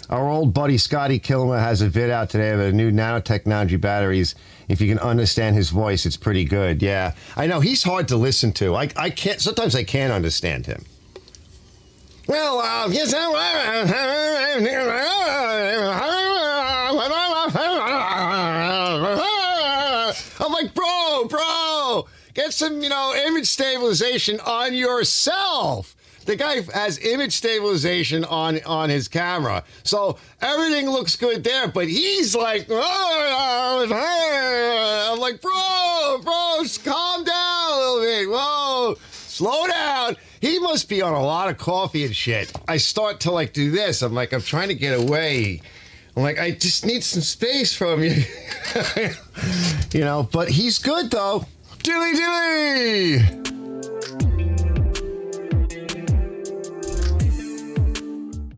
Our old buddy Scotty Kilmer has a vid out today of the new nanotechnology batteries. If you can understand his voice, it's pretty good. Yeah, I know he's hard to listen to. I can't. Sometimes I can't understand him. Well, yes, I'm like, bro, get some, image stabilization on yourself. The guy has image stabilization on his camera, so everything looks good there. But he's like, I'm like, bro, calm down a little bit. Whoa, slow down. He must be on a lot of coffee and shit. I start to do this. I'm like, I'm trying to get away. I'm like, I just need some space from you. But he's good though. Dilly dilly.